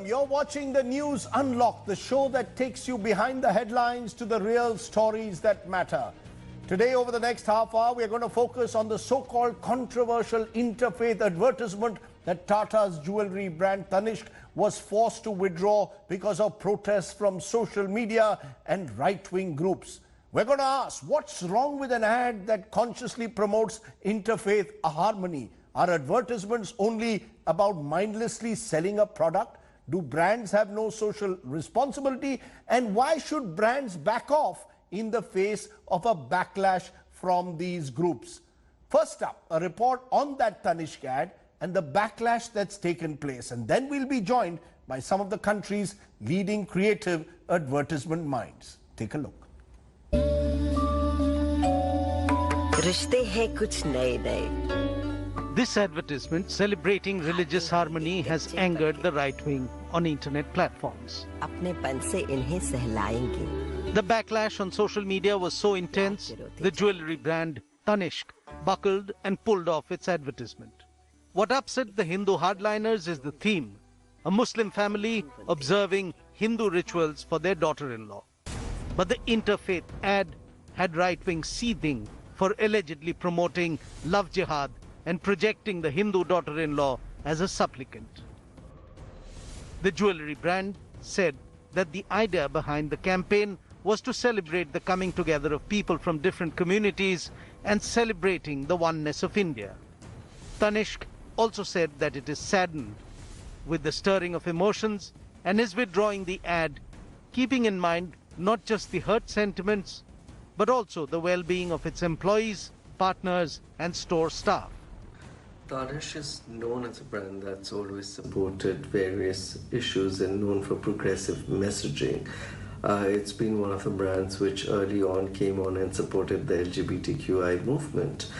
Welcome. You're watching the News Unlocked, the show that takes you behind the headlines to the real stories that matter. Today, over the next half hour, we're going to focus on the so-called controversial interfaith advertisement that Tata's jewellery brand Tanishq was forced to withdraw because of protests from social media and right-wing groups. We're going to ask, what's wrong with an ad that consciously promotes interfaith harmony? Are advertisements only about mindlessly selling a product? Do brands have no social responsibility? And why should brands back off in the face of a backlash from these groups? First up, a report on that Tanishq ad and the backlash that's taken place. And then we'll be joined by some of the country's leading creative advertisement minds. Take a look. रिश्ते हैं कुछ नए-नए. This advertisement celebrating religious harmony has angered the right wing on internet platforms. अपनेपन से इन्हें सहलाएंगे. The backlash on social media was so intense, the jewellery brand Tanishq buckled and pulled off its advertisement. What upset the Hindu hardliners is the theme, a Muslim family observing Hindu rituals for their daughter-in-law. But the interfaith ad had right-wing seething for allegedly promoting love jihad and projecting the Hindu daughter-in-law as a supplicant. The jewellery brand said that the idea behind the campaign was to celebrate the coming together of people from different communities and celebrating the oneness of India. Tanishq also said that it is saddened with the stirring of emotions and is withdrawing the ad, keeping in mind not just the hurt sentiments, but also the well-being of its employees, partners, and store staff. Tanishq is known as a brand that's always supported various issues and known for progressive messaging. It's been one of the brands which early on came on and supported the LGBTQI movement.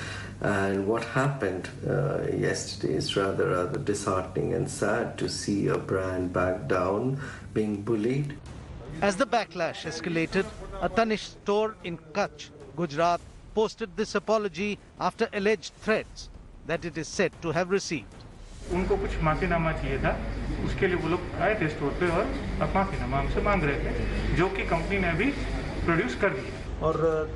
And what happened yesterday is rather disheartening and sad to see a brand back down, being bullied. As the backlash escalated, a Tanishq store in Kutch, Gujarat, posted this apology after alleged threats that it is said to have received. उनको कुछ माफीनामा चाहिए था, उसके लिए वो लोग आए थे स्टोर पे और अब माफीनामा हमसे मांग रहे थे, जो कि कंपनी ने अभी प्रोड्यूस कर दिया. और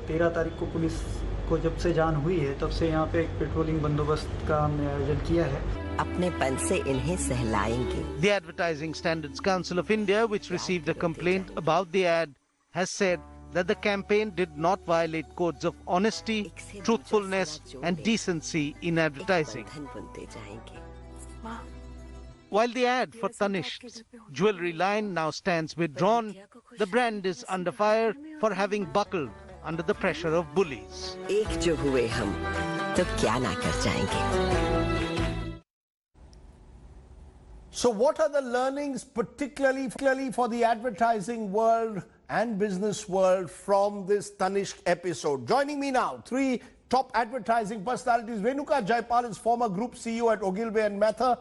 13 तारीख को पुलिस को जब से जान हुई है, तब से यहाँ पे एक पेट्रोलिंग बंदोबस्त का हमने आयोजन किया है. अपनेपन से इन्हें सहलाएंगे. The Advertising Standards Council of India, which received a complaint about the ad, has said that the campaign did not violate codes of honesty, truthfulness and decency in advertising. While the ad for Tanishq's jewellery line now stands withdrawn, the brand is under fire for having buckled under the pressure of bullies. एक जो हुए हम, तो क्या ना कर जाएंगे. So what are the learnings, particularly for the advertising world and business world from this Tanishq episode? Joining me now, three top advertising personalities. Renuka Jaipal is former group CEO at Ogilvy and Mather.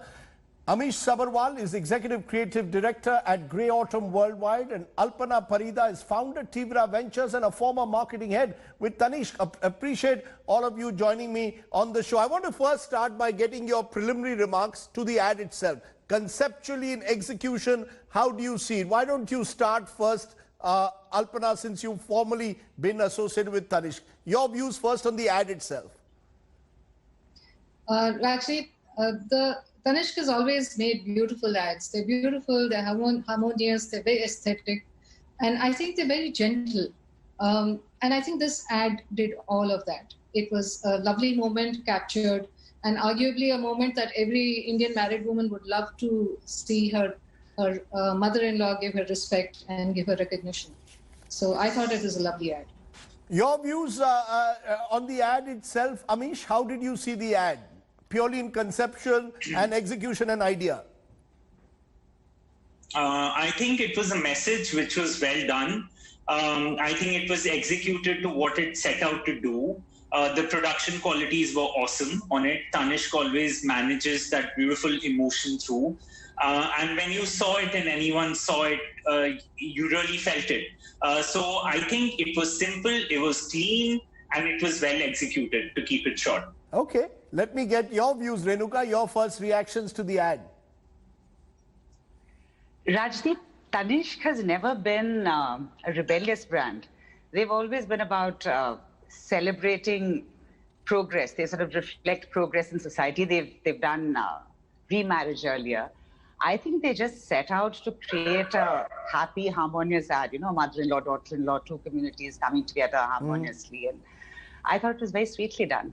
Amish Sabarwal is Executive Creative Director at Grey Autumn Worldwide, and Alpana Parida is founder Tivra Ventures and a former marketing head with Tanishq. Appreciate all of you joining me on the show. I want to first start by getting your preliminary remarks to the ad itself. Conceptually, in execution, how do you see it? Why don't you start first, Alpana, since you've formerly been associated with Tanishq. Your views first on the ad itself. The Tanishq has always made beautiful ads. They're beautiful, they're harmonious, they're very aesthetic, and I think they're very gentle. And I think this ad did all of that. It was a lovely moment captured, and arguably a moment that every Indian married woman would love to see her mother-in-law give her respect and give her recognition. So I thought it was a lovely ad. Your views on the ad itself, Amish, how did you see the ad? Purely in conception and execution and idea. I think it was a message which was well done. I think it was executed to what it set out to do. The production qualities were awesome on it. Tanishq always manages that beautiful emotion through. And when you saw it and anyone saw it, you really felt it. So I think it was simple, it was clean, and it was well executed, to keep it short. Okay, let me get your views, Renuka, your first reactions to the ad. Rajdeep, Tanishq has never been a rebellious brand. They've always been about celebrating progress. They sort of reflect progress in society. They've done remarriage earlier. I think they just set out to create a happy, harmonious ad. You know, mother-in-law, daughter-in-law, two communities coming together harmoniously, and I thought it was very sweetly done.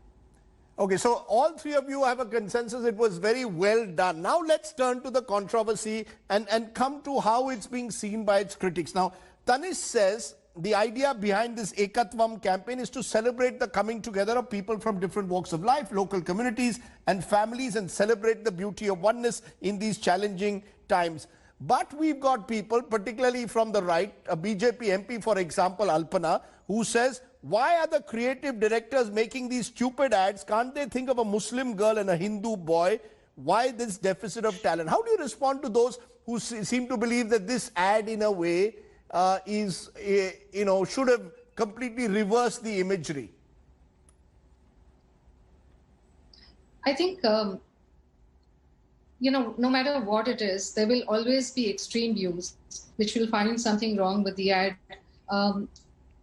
Okay, so all three of you have a consensus. It was very well done. Now let's turn to the controversy and come to how it's being seen by its critics. Now, Tanishq says the idea behind this Ekatvam campaign is to celebrate the coming together of people from different walks of life, local communities and families, and celebrate the beauty of oneness in these challenging times. But we've got people, particularly from the right, a BJP MP, for example, Alpana, who says, why are the creative directors making these stupid ads? Can't they think of a Muslim girl and a Hindu boy? Why this deficit of talent? How do you respond to those who seem to believe that this ad, in a way, should have completely reversed the imagery? I think, no matter what it is, there will always be extreme views which will find something wrong with the ad.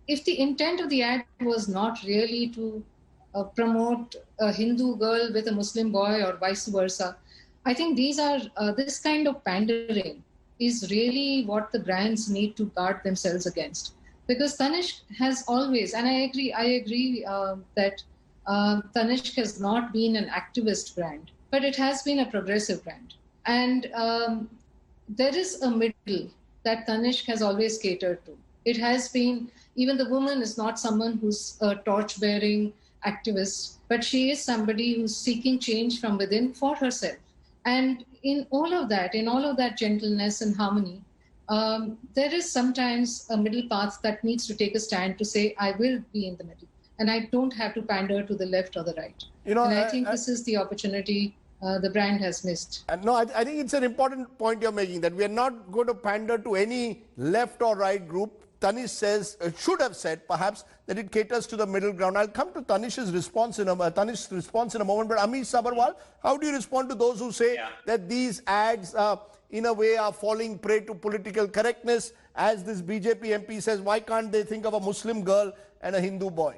If the intent of the ad was not really to promote a Hindu girl with a Muslim boy or vice versa, I think this kind of pandering is really what the brands need to guard themselves against. Because Tanishq has always, and I agree that Tanishq has not been an activist brand, but it has been a progressive brand. And there is a middle that Tanishq has always catered to. It has been, even the woman is not someone who's a torch-bearing activist, but she is somebody who's seeking change from within for herself. And in all of that gentleness and harmony, there is sometimes a middle path that needs to take a stand to say, I will be in the middle, and I don't have to pander to the left or the right. And I think this is the opportunity the brand has missed. No, I think it's an important point you're making, that we are not going to pander to any left or right group. Tanishq says, should have said perhaps, that it caters to the middle ground. I'll come to Tanishq's response in a moment. But Amish Sabarwal, how do you respond to those who say that these ads in a way are falling prey to political correctness? As this BJP MP says, why can't they think of a Muslim girl and a Hindu boy?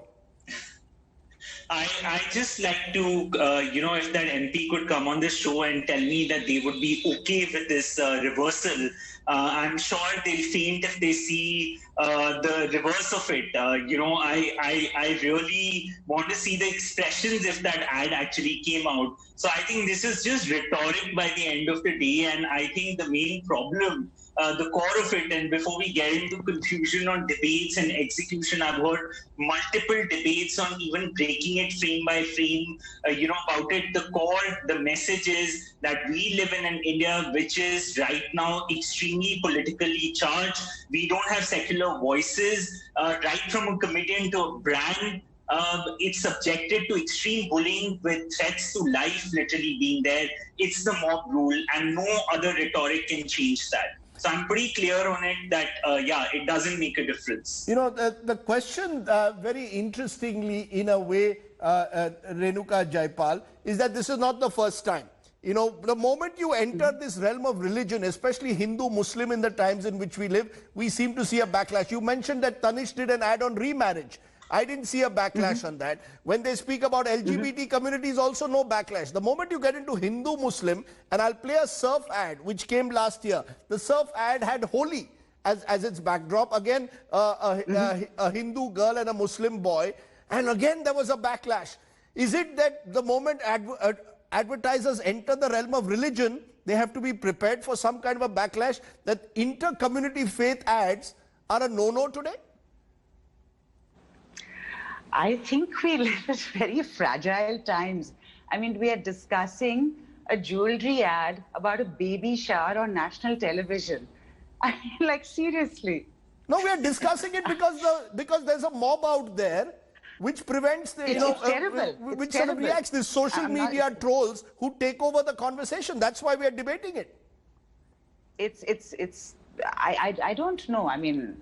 I just like to, if that MP could come on the show and tell me that they would be okay with this reversal. I'm sure they'll faint if they see the reverse of it. I really want to see the expressions if that ad actually came out. So I think this is just rhetoric by the end of the day. And I think the main problem, the core of it, and before we get into confusion on debates and execution, I've heard multiple debates on even breaking it frame by frame, about it. The core, the message is that we live in an India which is right now extremely politically charged. We don't have secular voices, right from a comedian to a brand. It's subjected to extreme bullying with threats to life literally being there. It's the mob rule, and no other rhetoric can change that. So I'm pretty clear on it that, it doesn't make a difference. The question, very interestingly, in a way, Renuka Jaipal, is that this is not the first time. The moment you enter this realm of religion, especially Hindu, Muslim, in the times in which we live, we seem to see a backlash. You mentioned that Tanishq did an ad on remarriage. I didn't see a backlash on that. When they speak about LGBT communities, also no backlash. The moment you get into Hindu, Muslim, and I'll play a surf ad, which came last year. The surf ad had Holi as its backdrop. Again, a Hindu girl and a Muslim boy. And again, there was a backlash. Is it that the moment advertisers enter the realm of religion, they have to be prepared for some kind of a backlash, that inter-community faith ads are a no-no today? I think we live at very fragile times. I mean, we are discussing a jewelry ad about a baby shower on national television. I mean, like, seriously. No, we are discussing it because there's a mob out there which prevents the, which sort of reacts, these social media trolls who take over the conversation. That's why we are debating it. I don't know. I mean,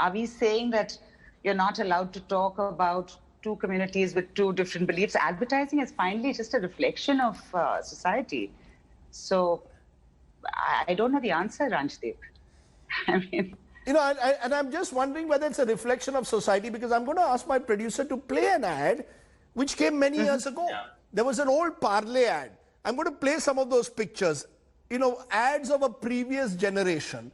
are we saying that you're not allowed to talk about two communities with two different beliefs? Advertising is finally just a reflection of society. So I don't know the answer, Rajdeep. I mean, you know, and I'm just wondering whether it's a reflection of society, because I'm going to ask my producer to play an ad which came many years ago. There was an old Parle ad. I'm going to play some of those pictures, you know, ads of a previous generation,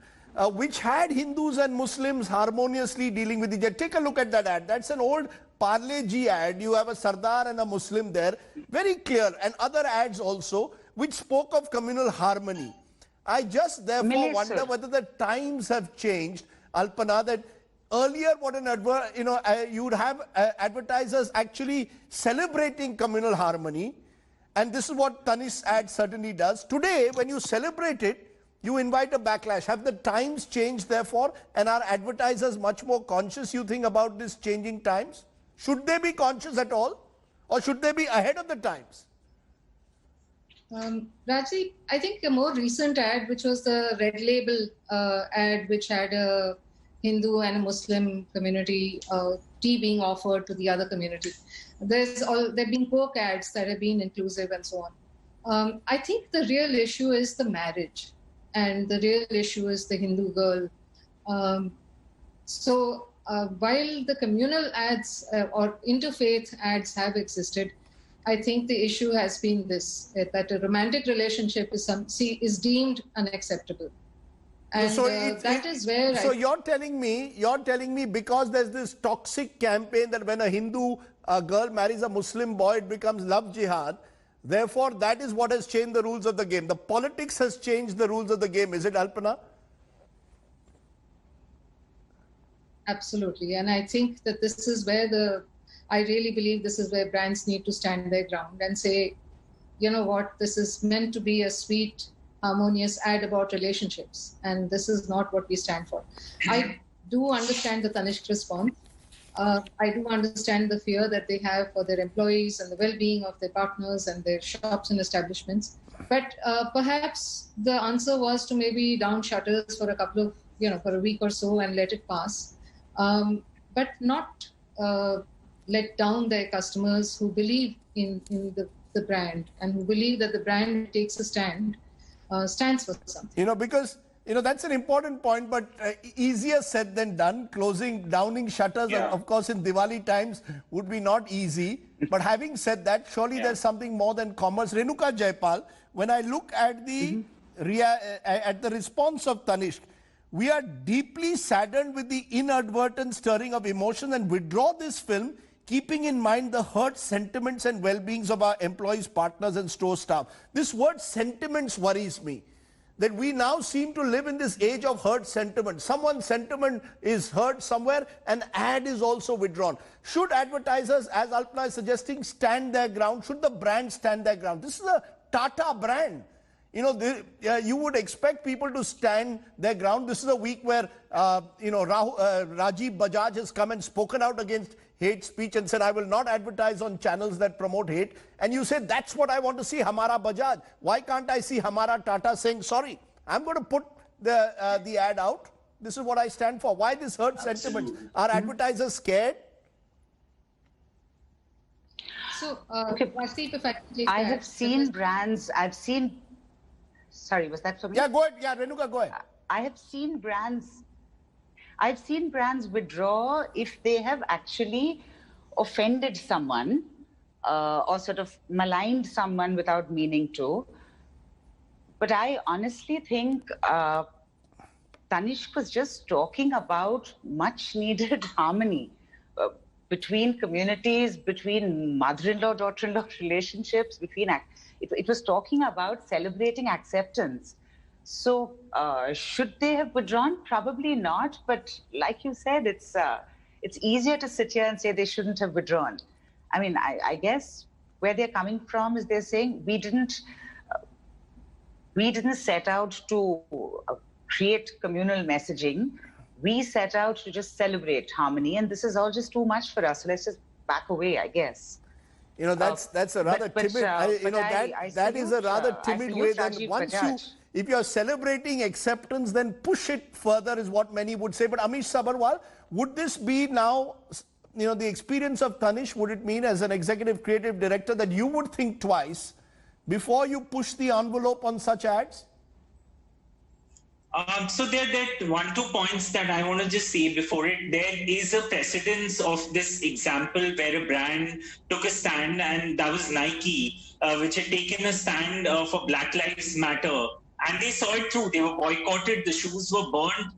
which had Hindus and Muslims harmoniously dealing with each other. Take a look at that ad. That's an old Parle G ad. You have a Sardar and a Muslim there. Very clear. And other ads also, which spoke of communal harmony. I just therefore wonder whether the times have changed, Alpana, that earlier what an you would have advertisers actually celebrating communal harmony, and this is what Tanishq's ad certainly does. Today, when you celebrate it, you invite a backlash. Have the times changed therefore, and are advertisers much more conscious, you think, about this changing times? Should they be conscious at all, or should they be ahead of the times? Rajdeep, I think a more recent ad, which was the Red Label ad, which had a Hindu and a Muslim community tea being offered to the other community. There've been Coke ads that have been inclusive and so on. I think the real issue is the marriage, and the real issue is the Hindu girl. While the communal ads or interfaith ads have existed, I think the issue has been this, that a romantic relationship is deemed unacceptable. And so that is where you're telling me because there's this toxic campaign that when a Hindu girl marries a Muslim boy, it becomes love jihad. Therefore, that is what has changed the rules of the game. The politics has changed the rules of the game. Is it, Alpana? Absolutely. And I think that this is where I really believe this is where brands need to stand their ground and say, you know what, this is meant to be a sweet, harmonious ad about relationships, and this is not what we stand for. I do understand the Tanishq response. I do understand the fear that they have for their employees and the well-being of their partners and their shops and establishments. But perhaps the answer was to maybe down shutters for a couple of, for a week or so and let it pass, but not let down their customers who believe in the brand and who believe that the brand takes a stand, stands for something. Because, that's an important point, but easier said than done. Downing shutters, of course, in Diwali times would be not easy. But having said that, surely there's something more than commerce. Renuka Jaipal, when I look at the response of Tanishq, we are deeply saddened with the inadvertent stirring of emotion and withdraw this film, keeping in mind the hurt sentiments and well-beings of our employees, partners and store staff. This word sentiments worries me, that we now seem to live in this age of hurt sentiment. Someone's sentiment is hurt somewhere, an ad is also withdrawn. Should advertisers, as Alpana is suggesting, stand their ground? Should the brand stand their ground? This is a Tata brand. You would expect people to stand their ground. This is a week where, Rajiv Bajaj has come and spoken out against hate speech and said, I will not advertise on channels that promote hate. And you say, that's what I want to see, Hamara Bajaj. Why can't I see Hamara Tata saying, sorry, I'm going to put the ad out. This is what I stand for. Why this hurt sentiment? Are advertisers scared? So, Rajdeep, if I can take I have seen brands, sorry, was that for me? Yeah, go ahead. Yeah, Renuka, go ahead. I've seen brands withdraw if they have actually offended someone or sort of maligned someone without meaning to. But I honestly think Tanishq was just talking about much needed harmony between communities, between mother-in-law, daughter-in-law relationships, it was talking about celebrating acceptance. So should they have withdrawn? Probably not. But like you said, it's easier to sit here and say they shouldn't have withdrawn. I mean, I guess where they're coming from is they're saying we didn't set out to create communal messaging. We set out to just celebrate harmony, and this is all just too much for us. So let's just back away, I guess. That's a rather timid. That is a rather timid way. Then if you're celebrating acceptance, then push it further is what many would say. But Amish Sabharwal, would this be now, the experience of Tanishq? Would it mean as an executive creative director that you would think twice before you push the envelope on such ads? So there are 1-2 points that I want to just say before it. There is a precedence of this example where a brand took a stand, and that was Nike, which had taken a stand for Black Lives Matter. And they saw it through. They were boycotted. The shoes were burned,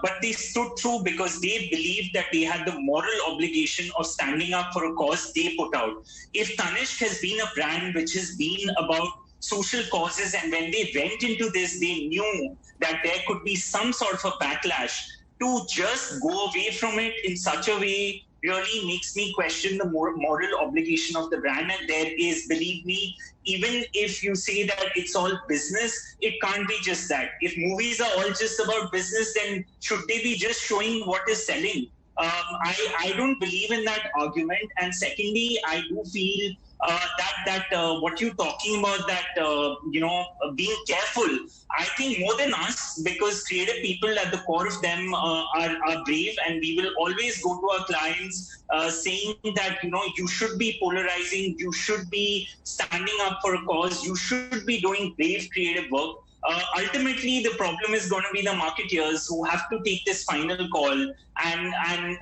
but they stood through because they believed that they had the moral obligation of standing up for a cause they put out. If Tanishq has been a brand which has been about social causes, and when they went into this, they knew that there could be some sort of a backlash, to just go away from it in such a way really makes me question the moral obligation of the brand. And there is, believe me, even if you say that it's all business, it can't be just that. If movies are all just about business, then should they be just showing what is selling? I don't believe in that argument. And secondly, I do feel that what you're talking about, that being careful, I think more than us, because creative people at the core of them are brave, and we will always go to our clients saying that you should be polarizing, you should be standing up for a cause, you should be doing brave creative work. Ultimately, the problem is going to be the marketeers who have to take this final call and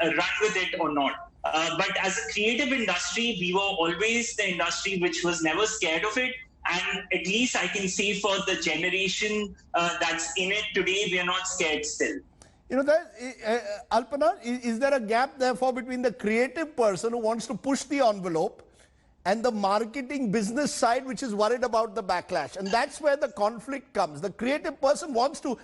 run with it or not. But as a creative industry, we were always the industry which was never scared of it. And at least I can say for the generation that's in it today, we are not scared still. Alpana, is there a gap therefore between the creative person who wants to push the envelope and the marketing business side, which is worried about the backlash? And that's where the conflict comes. The creative person wants to,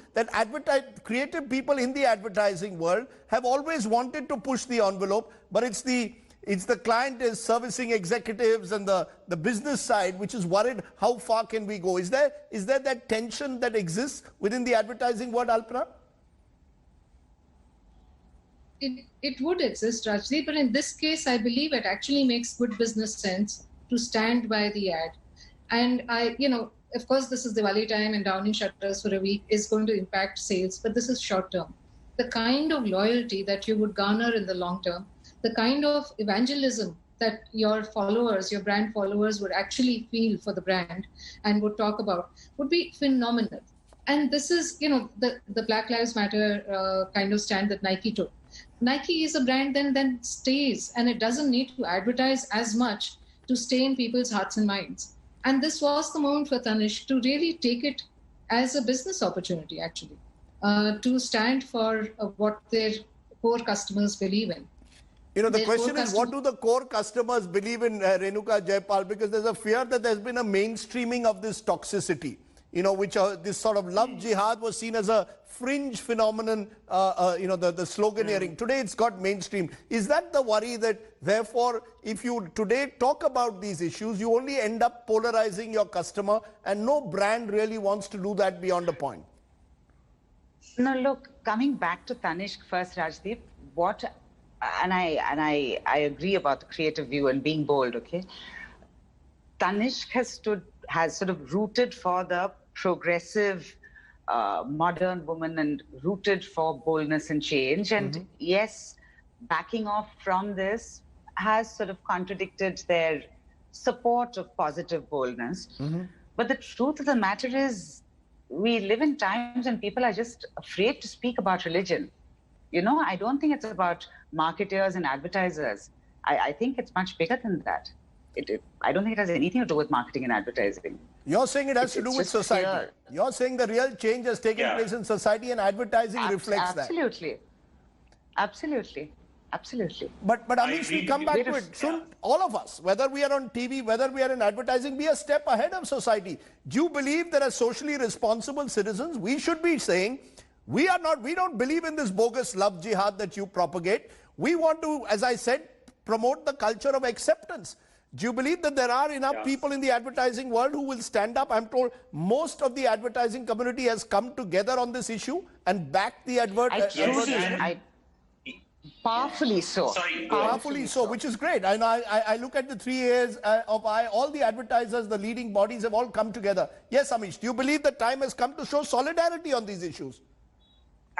creative people in the advertising world have always wanted to push the envelope, but it's the client is servicing executives and the business side, which is worried how far can we go. Is there that tension that exists within the advertising world, Alpana? It would exist, Rajdeep, but in this case, I believe it actually makes good business sense to stand by the ad. And of course, this is Diwali time, and downing shutters for a week is going to impact sales, but this is short term. The kind of loyalty that you would garner in the long term, the kind of evangelism that your followers, your brand followers would actually feel for the brand and would talk about would be phenomenal. And this is, the Black Lives Matter kind of stand that Nike took. Nike is a brand then stays, and it doesn't need to advertise as much to stay in people's hearts and minds. And this was the moment for Tanishq to really take it as a business opportunity, actually, to stand for what their core customers believe in. The question is, what do the core customers believe in, Renuka Jaipal? Because there's a fear that there's been a mainstreaming of this toxicity, which this sort of love jihad was seen as a fringe phenomenon, the sloganeering. Today it's got mainstream. Is that the worry that, therefore, if you today talk about these issues, you only end up polarizing your customer, and no brand really wants to do that beyond a point? No, look, coming back to Tanishq first, Rajdeep, and I agree about the creative view and being bold, okay? Tanishq has sort of rooted for the progressive modern woman and rooted for boldness and change. And yes, backing off from this has sort of contradicted their support of positive boldness. But the truth of the matter is, we live in times when people are just afraid to speak about religion. I don't think it's about marketers and advertisers. I think it's much bigger than that. I don't think it has anything to do with marketing and advertising. You're saying it has to do with society. Fear. You're saying the real change has taken place in society, and advertising reflects that. Absolutely. But Amish, we come back to it. Shouldn't all of us, whether we are on TV, whether we are in advertising, be a step ahead of society? Do you believe that as socially responsible citizens, we should be saying, we don't believe in this bogus love jihad that you propagate. We want to, as I said, promote the culture of acceptance. Do you believe that there are enough people in the advertising world who will stand up? I'm told most of the advertising community has come together on this issue and backed the powerfully so. Powerfully so, which is great. And I look at the 3 years of all the advertisers, the leading bodies have all come together. Yes, Amish, do you believe the time has come to show solidarity on these issues?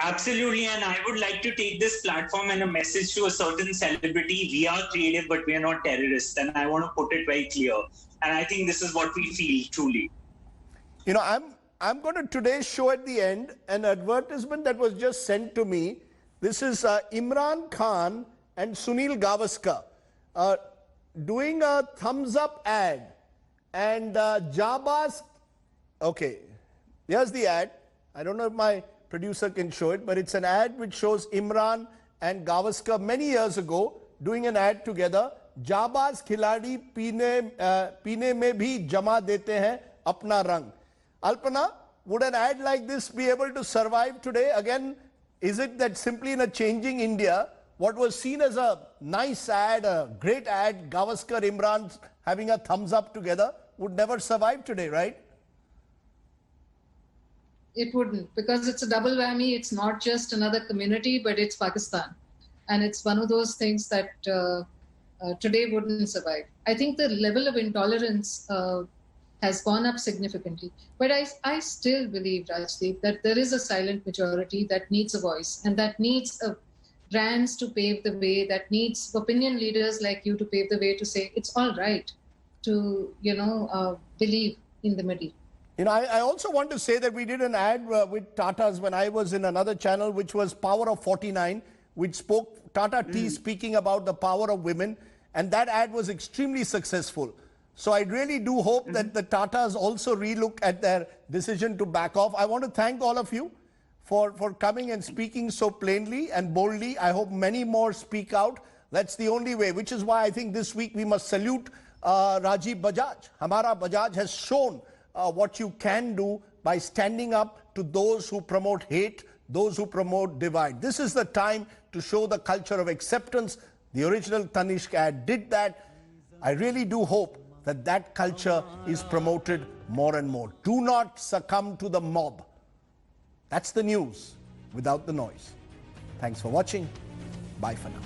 Absolutely, and I would like to take this platform and a message to a certain celebrity. We are creative, but we are not terrorists, and I want to put it very clear. And I think this is what we feel, truly. I'm going to today show at the end an advertisement that was just sent to me. This is Imran Khan and Sunil Gavaskar doing a thumbs up ad. And Jabba's, okay, here's the ad. I don't know if my producer can show it, but it's an ad which shows Imran and Gavaskar many years ago doing an ad together. Jabba's खिलाड़ी पीने में भी जमा देते हैं अपना रंग. Alpana, would an ad like this be able to survive today? Again, is it that simply in a changing India, what was seen as a nice ad, a great ad, Gavaskar, Imran having a thumbs up together, would never survive today, right? It wouldn't, because it's a double whammy. It's not just another community, but it's Pakistan. And it's one of those things that today wouldn't survive. I think the level of intolerance has gone up significantly. But I still believe, Rajdeep, that there is a silent majority that needs a voice and that needs brands to pave the way, that needs opinion leaders like you to pave the way to say it's all right to, believe in the middle. I also want to say that we did an ad with Tata's when I was in another channel, which was Power of 49, which spoke Tata Tea speaking about the power of women. And that ad was extremely successful. So I really do hope that the Tatas also relook at their decision to back off. I want to thank all of you for coming and speaking so plainly and boldly. I hope many more speak out. That's the only way, which is why I think this week we must salute Rajiv Bajaj. Hamara Bajaj has shown what you can do by standing up to those who promote hate, those who promote divide. This is the time to show the culture of acceptance. The original Tanishq ad did that. I really do hope that that culture is promoted more and more. Do not succumb to the mob. That's the news without the noise. Thanks for watching. Bye for now.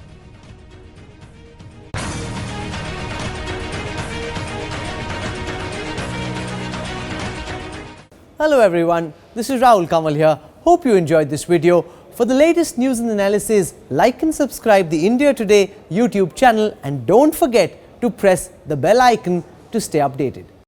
Hello everyone, this is Rahul Kamal here. Hope you enjoyed this video. For the latest news and analysis, like and subscribe the India Today YouTube channel and don't forget to press the bell icon to stay updated.